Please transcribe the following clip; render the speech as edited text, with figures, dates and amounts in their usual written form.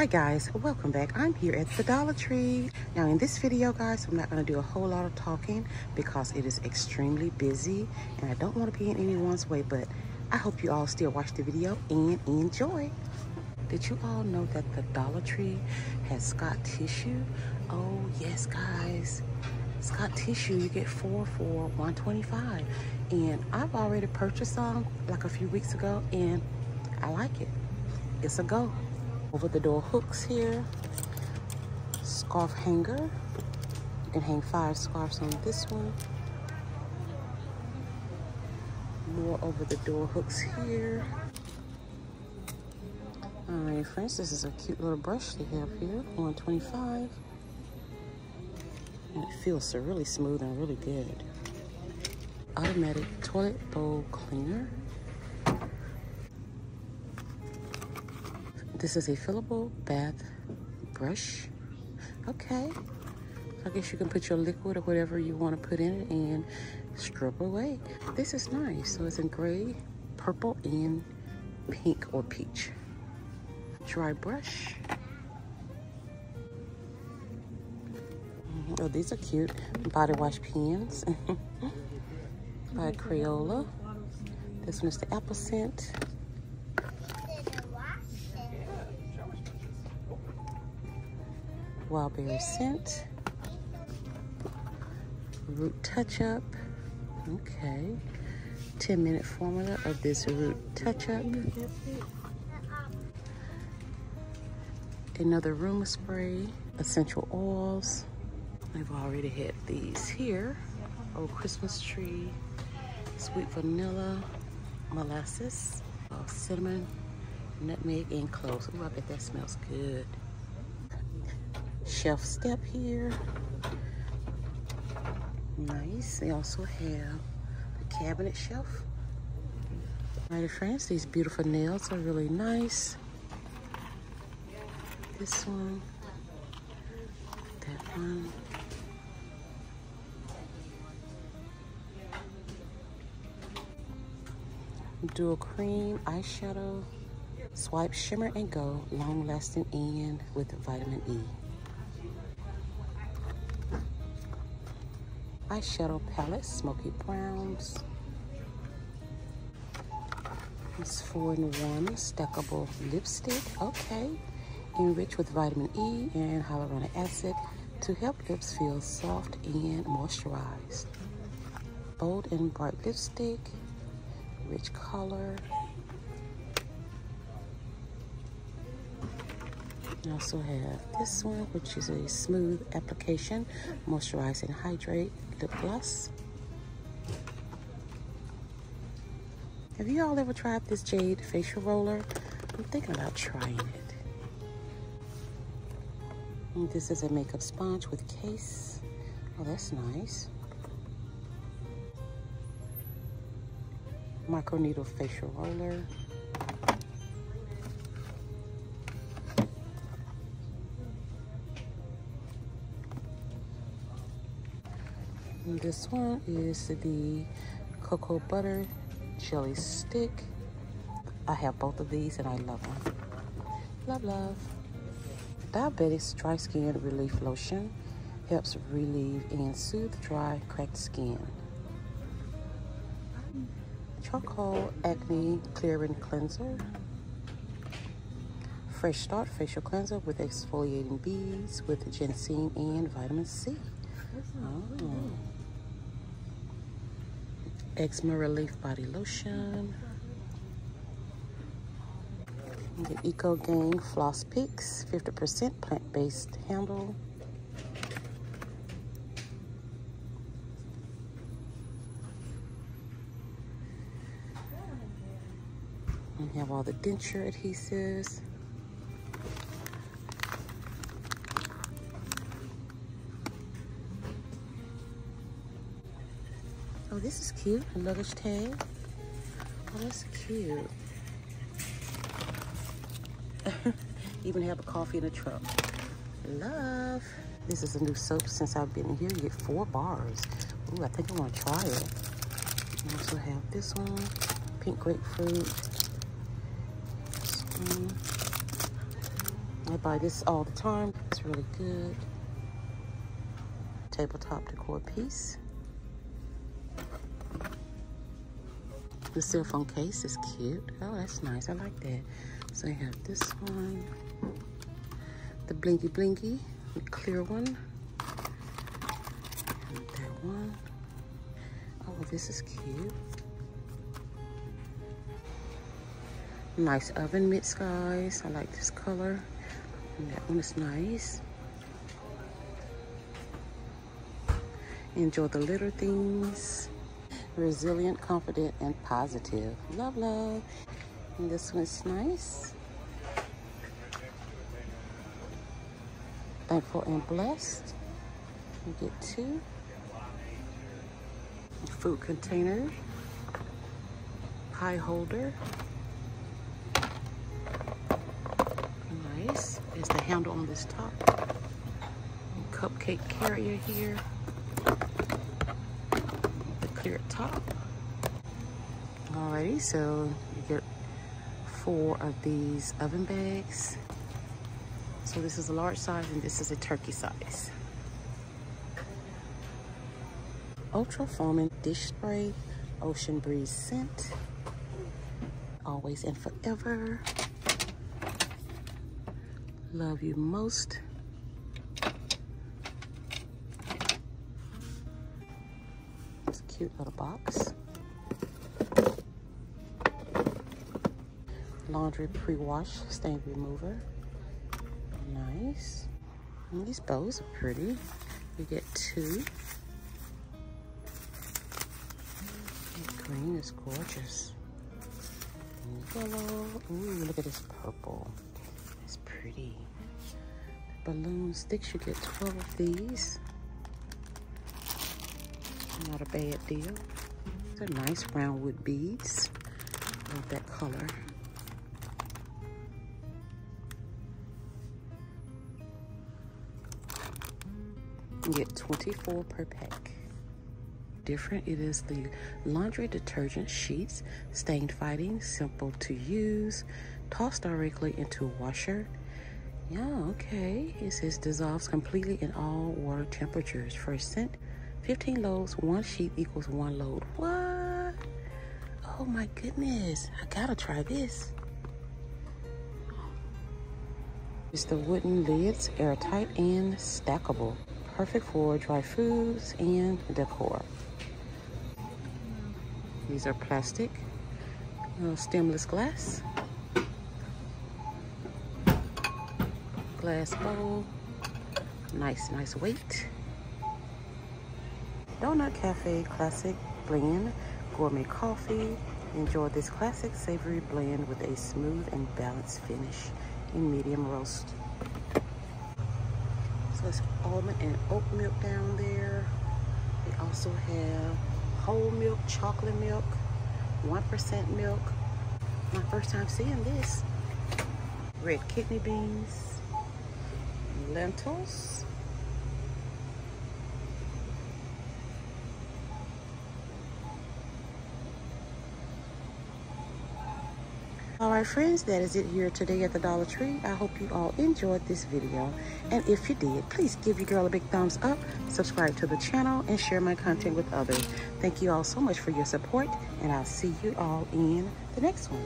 Hi guys, welcome back. I'm here at the Dollar Tree. Now in this video guys, I'm not going to do a whole lot of talking because it is extremely busy and I don't want to be in anyone's way, but I hope you all still watch the video and enjoy. Did you all know that the Dollar Tree has Scott tissue? Oh yes guys, Scott tissue, you get 4 for $1.25, and I've already purchased some like a few weeks ago and I like it. It's a go. Over the door hooks here, scarf hanger. You can hang 5 scarves on this one. More over the door hooks here. All right, friends, this is a cute little brush they have here, $1.25. And it feels so really smooth and really good. Automatic toilet bowl cleaner. This is a fillable bath brush. Okay. I guess you can put your liquid or whatever you want to put in it and scrub away. This is nice. So it's in gray, purple, and pink or peach. Dry brush. Oh, these are cute. Body wash pens by Crayola. This one is the apple scent. Wildberry scent. Root touch-up. Okay. 10-minute formula of this root touch-up. Another room spray. Essential oils. I've already had these here. Old Christmas tree. Sweet vanilla. Molasses. Cinnamon. Nutmeg and cloves. Ooh, I bet that smells good. Shelf step here. Nice. They also have the cabinet shelf. Alrighty friends, these beautiful nails are really nice. This one, that one. Dual cream eyeshadow. Swipe shimmer and go, long lasting and with vitamin E. Eyeshadow palette, smoky browns. It's 4-in-1 stackable lipstick. Okay. Enriched with vitamin E and hyaluronic acid to help lips feel soft and moisturized. Bold and bright lipstick. Rich color. I also have this one, which is a smooth application, moisturize and hydrate lip gloss. Have you all ever tried this Jade facial roller? I'm thinking about trying it. And this is a makeup sponge with case. Oh, that's nice. Microneedle facial roller. And this one is the cocoa butter jelly stick. I have both of these and I love them. Love, love. Diabetics Dry Skin Relief Lotion helps relieve and soothe dry, cracked skin. Charcoal Acne Clearing Cleanser. Fresh Start Facial Cleanser with exfoliating beads with ginseng and vitamin C. Oh. Eczema Relief Body Lotion. The Eco Gang Floss Picks, 50% plant-based handle. We have all the denture adhesives. Oh, this is cute. A luggage tag. Oh, that's cute. Even have a coffee in the truck. Love. This is a new soap since I've been here. You get 4 bars. Ooh, I think I want to try it. I also have this one. Pink grapefruit. I buy this all the time. It's really good. Tabletop decor piece. The cell phone case is cute. Oh, that's nice. I like that. So I have this one. The blinky blinky, the clear one. And that one. Oh, this is cute. Nice oven mitts, guys. I like this color. And that one is nice. Enjoy the little things. Resilient, confident, and positive. Love, love. And this one's nice. Thankful and blessed. You get 2. Food container. Pie holder. Nice. There's the handle on this top. Cupcake carrier here. Clear top. Alrighty, so you get 4 of these oven bags. So this is a large size and this is a turkey size. Ultra foaming dish spray, ocean breeze scent, always and forever. Love you most. Cute little box. Laundry pre-wash stain remover. Nice. And these bows are pretty. You get 2. The green is gorgeous. And yellow. Ooh, look at this purple. It's pretty. The balloon sticks, you get 12 of these. Not a bad deal. These are nice round wood beads. Love that color. You get 24 per pack. Different. It is the laundry detergent sheets, stain fighting, simple to use, toss directly into washer. Yeah, okay. It says dissolves completely in all water temperatures. First scent. 15 loads, 1 sheet equals 1 load. What? Oh my goodness. I gotta try this. It's the wooden lids, airtight and stackable. Perfect for dry foods and decor. These are plastic, stemless glass. Glass bowl. Nice weight. Donut Cafe Classic Blend Gourmet Coffee. Enjoy this classic savory blend with a smooth and balanced finish in medium roast. So it's almond and oat milk down there. They also have whole milk, chocolate milk, 1% milk. My first time seeing this. Red kidney beans, lentils. Alright friends, that is it here today at the Dollar Tree. I hope you all enjoyed this video. And if you did, please give your girl a big thumbs up, subscribe to the channel, and share my content with others. Thank you all so much for your support, and I'll see you all in the next one.